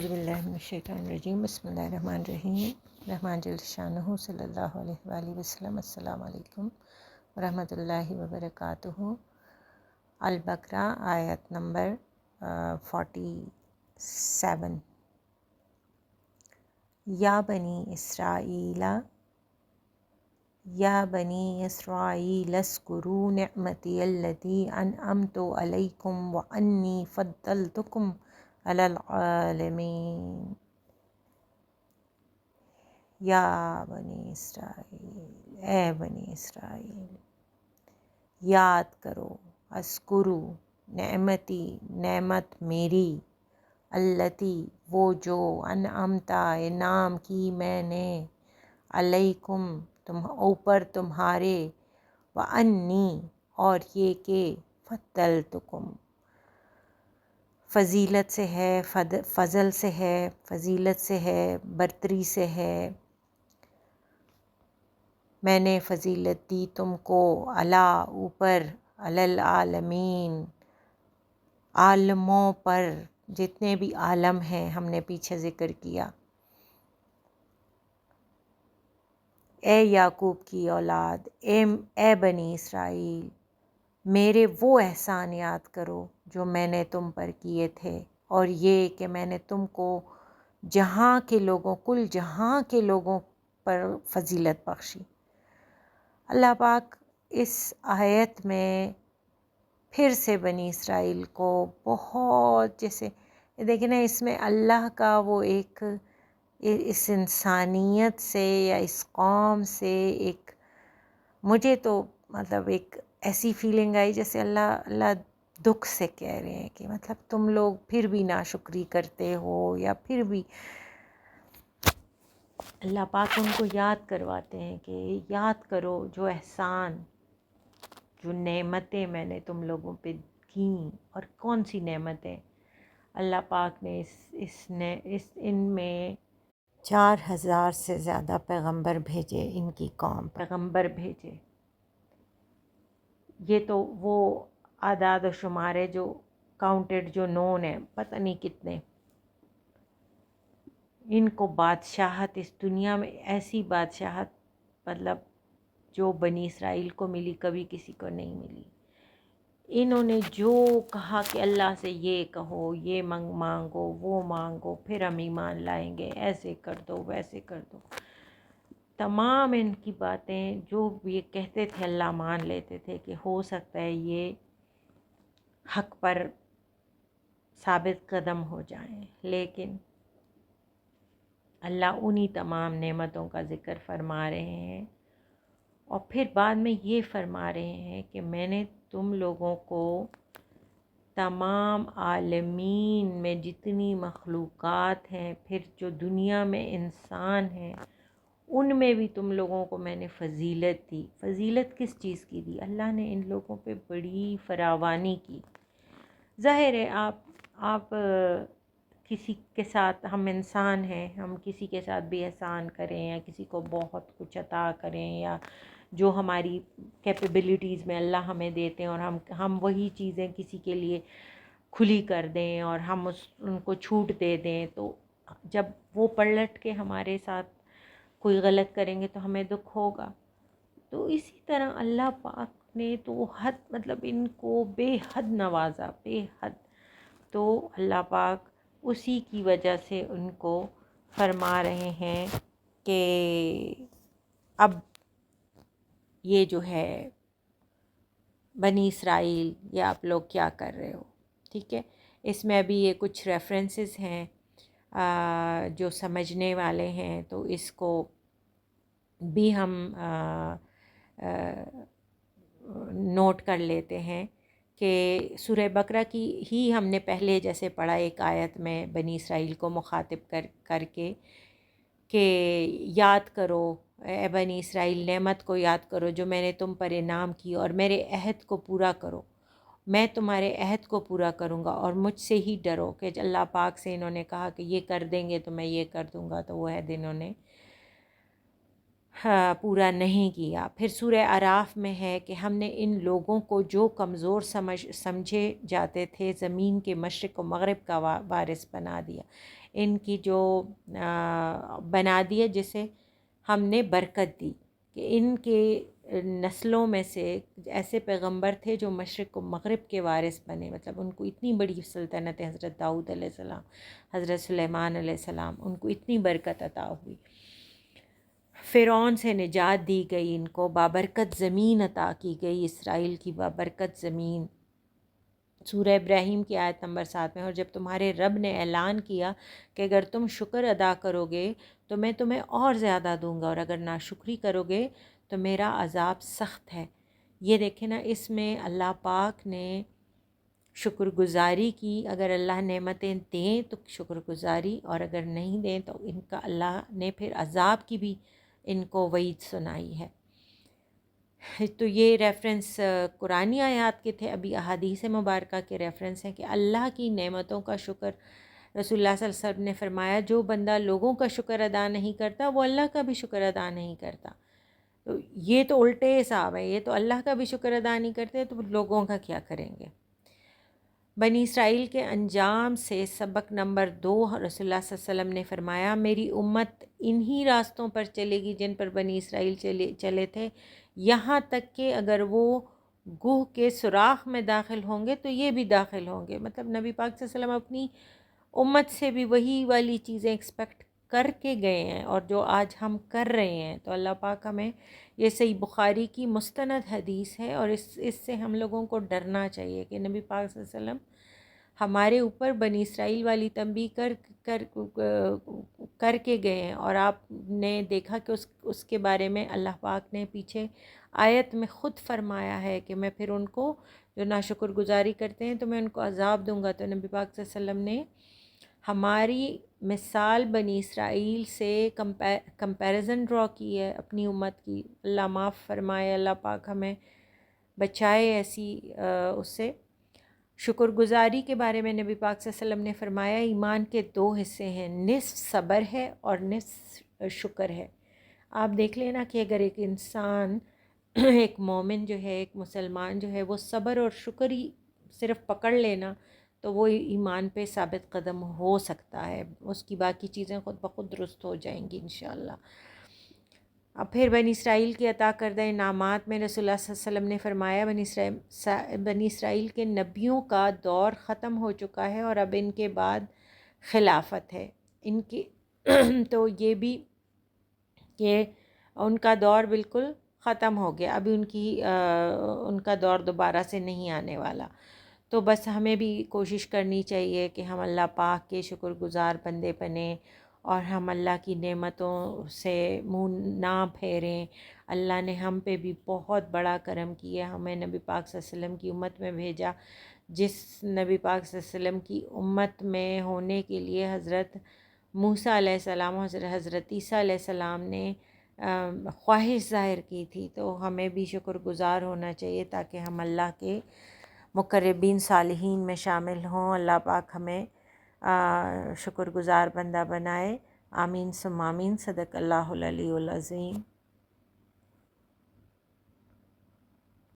اعوذ باللہ من الشیطان الرجیم بسم اللہ الرحمن الرحیم رحمٰن جل شانہ صلی اللہ علیہ وآلہ وسلم السلام علیکم ورحمۃ اللہ وبرکاتہ۔ البقرہ آیت نمبر 47۔ یا بنی اسرائیل اذکروا نعمتی التی انعمت علیکم وانی فضلتکم علی العالمین۔ یا بنی اسرائیل، اے بنی اسرائیل، یاد کرو، اذکروا نعمتی، نعمت میری، التی وہ جو، انعمتا انعام کی میں نے، علیکم تم اوپر تمہارے، وانی اور یہ کہ فضلتکم فضیلت سے ہے، فضل سے ہے، فضیلت سے ہے، برتری سے ہے، میں نے فضیلت دی تم کو، علی اوپر، علی العالمین عالموں پر، جتنے بھی عالم ہیں ہم نے پیچھے ذکر کیا۔ اے یعقوب کی اولاد، اے بنی اسرائیل، میرے وہ احسان یاد کرو جو میں نے تم پر کیے تھے، اور یہ کہ میں نے تم کو جہاں کے لوگوں، کل جہاں کے لوگوں پر فضیلت بخشی۔ اللہ پاک اس آیت میں پھر سے بنی اسرائیل کو بہت، جیسے دیکھیں نا، اس میں اللہ کا وہ ایک اس انسانیت سے یا اس قوم سے ایک، مجھے تو مطلب ایک ایسی فیلنگ آئی جیسے اللہ دکھ سے کہہ رہے ہیں کہ مطلب تم لوگ پھر بھی ناشکری کرتے ہو، یا پھر بھی اللہ پاک ان کو یاد کرواتے ہیں کہ یاد کرو جو احسان، جو نعمتیں میں نے تم لوگوں پہ کیں۔ اور کون سی نعمتیں؟ اللہ پاک نے ان میں 4000 سے زیادہ پیغمبر بھیجے، ان کی قوم پیغمبر بھیجے۔ یہ تو وہ اعداد و شمار ہے جو کاؤنٹڈ، جو نون ہے، پتہ نہیں کتنے۔ ان کو بادشاہت اس دنیا میں، ایسی بادشاہت مطلب جو بنی اسرائیل کو ملی کبھی کسی کو نہیں ملی۔ انہوں نے جو کہا کہ اللہ سے یہ کہو، یہ مانگو، وہ مانگو، پھر ہم ایمان لائیں گے، ایسے کر دو، ویسے کر دو، تمام ان کی باتیں جو یہ کہتے تھے اللہ مان لیتے تھے کہ ہو سکتا ہے یہ حق پر ثابت قدم ہو جائیں، لیکن اللہ انہی تمام نعمتوں کا ذکر فرما رہے ہیں، اور پھر بعد میں یہ فرما رہے ہیں کہ میں نے تم لوگوں کو تمام عالمین میں جتنی مخلوقات ہیں، پھر جو دنیا میں انسان ہیں، ان میں بھی تم لوگوں کو میں نے فضیلت دی۔ فضیلت کس چیز کی دی؟ اللہ نے ان لوگوں پہ بڑی فراوانی کی۔ ظاہر ہے آپ کسی کے ساتھ، ہم انسان ہیں، ہم کسی کے ساتھ بھی احسان کریں یا کسی کو بہت کچھ عطا کریں، یا جو ہماری کیپیبلٹیز میں اللہ ہمیں دیتے ہیں، اور ہم وہی چیزیں کسی کے لیے کھلی کر دیں اور ہم ان کو چھوٹ دے دیں، تو جب وہ پلٹ کے ہمارے ساتھ کوئی غلط کریں گے تو ہمیں دکھ ہوگا۔ تو اسی طرح اللہ پاک نے تو مطلب ان کو بے حد نوازا، بے حد۔ تو اللہ پاک اسی کی وجہ سے ان کو فرما رہے ہیں کہ اب یہ جو ہے بنی اسرائیل، یہ آپ لوگ کیا کر رہے ہو؟ ٹھیک ہے، اس میں ابھی یہ کچھ ریفرنسز ہیں جو سمجھنے والے ہیں، تو اس کو بھی ہم نوٹ کر لیتے ہیں کہ سورہ بقرہ کی ہی ہم نے پہلے جیسے پڑھا ایک آیت میں بنی اسرائیل کو مخاطب کر کے کہ یاد کرو اے بنی اسرائیل، نعمت کو یاد کرو جو میں نے تم پر انعام کی، اور میرے عہد کو پورا کرو، میں تمہارے عہد کو پورا کروں گا، اور مجھ سے ہی ڈرو۔ کہ اللہ پاک سے انہوں نے کہا کہ یہ کر دیں گے تو میں یہ کر دوں گا، تو وہ عہد انہوں نے پورا نہیں کیا۔ پھر سورہ اعراف میں ہے کہ ہم نے ان لوگوں کو جو کمزور سمجھے جاتے تھے زمین کے مشرق و مغرب کا وارث بنا دیا، ان کی جو بنا دیا جسے ہم نے برکت دی کہ ان کے نسلوں میں سے ایسے پیغمبر تھے جو مشرق و مغرب کے وارث بنے، مطلب ان کو اتنی بڑی سلطنت، حضرت داؤد علیہ السلام، حضرت سلیمان علیہ السلام، ان کو اتنی برکت عطا ہوئی۔ فرعون سے نجات دی گئی، ان کو بابرکت زمین عطا کی گئی، اسرائیل کی بابرکت زمین۔ سورہ ابراہیم کی آیت نمبر 7 میں، اور جب تمہارے رب نے اعلان کیا کہ اگر تم شکر ادا کرو گے تو میں تمہیں اور زیادہ دوں گا، اور اگر ناشکری کرو گے تو میرا عذاب سخت ہے۔ یہ دیکھیں نا، اس میں اللہ پاک نے شکر گزاری کی، اگر اللہ نعمتیں دیں تو شکر گزاری، اور اگر نہیں دیں تو ان کا اللہ نے پھر عذاب کی بھی ان کو وعید سنائی ہے۔ تو یہ ریفرنس قرآنی آیات کے تھے، ابھی احادیث مبارکہ کے ریفرنس ہیں کہ اللہ کی نعمتوں کا شکر، رسول اللہ صلی اللہ علیہ وسلم نے فرمایا جو بندہ لوگوں کا شکر ادا نہیں کرتا وہ اللہ کا بھی شکر ادا نہیں کرتا۔ تو یہ تو الٹے حساب ہے، یہ تو اللہ کا بھی شکر ادا نہیں کرتے تو لوگوں کا کیا کریں گے۔ بنی اسرائیل کے انجام سے سبق نمبر 2، رسول اللہ صلی اللہ علیہ وسلم نے فرمایا میری امت انہی راستوں پر چلے گی جن پر بنی اسرائیل چلے تھے، یہاں تک کہ اگر وہ گوہ کے سوراخ میں داخل ہوں گے تو یہ بھی داخل ہوں گے۔ مطلب نبی پاک صلی اللہ علیہ وسلم اپنی امت سے بھی وہی والی چیزیں ایکسپیکٹ کر کے گئے ہیں، اور جو آج ہم کر رہے ہیں۔ تو اللہ پاک ہمیں، یہ صحیح بخاری کی مستند حدیث ہے، اور اس سے ہم لوگوں کو ڈرنا چاہیے کہ نبی پاک صلی اللہ علیہ وسلم ہمارے اوپر بنی اسرائیل والی تنبیہ کر کے گئے ہیں، اور آپ نے دیکھا کہ اس کے بارے میں اللہ پاک نے پیچھے آیت میں خود فرمایا ہے کہ میں پھر ان کو جو ناشکر گزاری کرتے ہیں تو میں ان کو عذاب دوں گا۔ تو نبی پاک صلی اللہ علیہ وسلم نے ہماری مثال بنی اسرائیل سے کمپیریزن ڈرا کی ہے اپنی امت کی۔ اللہ معاف فرمائے، اللہ پاک ہمیں بچائے ایسی اس سے۔ شکر گزاری کے بارے میں نبی پاک صلی اللہ علیہ وسلم نے فرمایا ایمان کے 2 حصے ہیں، نصف صبر ہے اور نصف شکر ہے۔ آپ دیکھ لینا کہ اگر ایک انسان ایک مومن جو ہے، ایک مسلمان جو ہے، وہ صبر اور شکر ہی صرف پکڑ لینا تو وہ ایمان پہ ثابت قدم ہو سکتا ہے، اس کی باقی چیزیں خود بخود درست ہو جائیں گی انشاءاللہ۔ اب پھر بنی اسرائیل کی عطا کردہ انعامات میں رسول اللہ صلی اللہ علیہ وسلم نے فرمایا بنی اسرائیل کے نبیوں کا دور ختم ہو چکا ہے اور اب ان کے بعد خلافت ہے ان کی تو یہ بھی کہ ان کا دور بالکل ختم ہو گیا، ابھی ان کا دور دوبارہ سے نہیں آنے والا۔ تو بس ہمیں بھی کوشش کرنی چاہیے کہ ہم اللہ پاک کے شکر گزار بندے بنیں، اور ہم اللہ کی نعمتوں سے منہ نہ پھیریں۔ اللہ نے ہم پہ بھی بہت بڑا کرم کیا، ہمیں نبی پاک صلی اللہ علیہ وسلم کی امت میں بھیجا، جس نبی پاک صلی اللہ علیہ وسلم کی امت میں ہونے کے لیے حضرت موسیٰ علیہ السلام اور حضرت عیسیٰ علیہ السلام نے خواہش ظاہر کی تھی۔ تو ہمیں بھی شکر گزار ہونا چاہیے تاکہ ہم اللہ کے مقربین صالحین میں شامل ہوں۔ اللہ پاک ہمیں شکر گزار بندہ بنائے۔ آمین ثم آمین۔ صدق اللہ العلی العظیم۔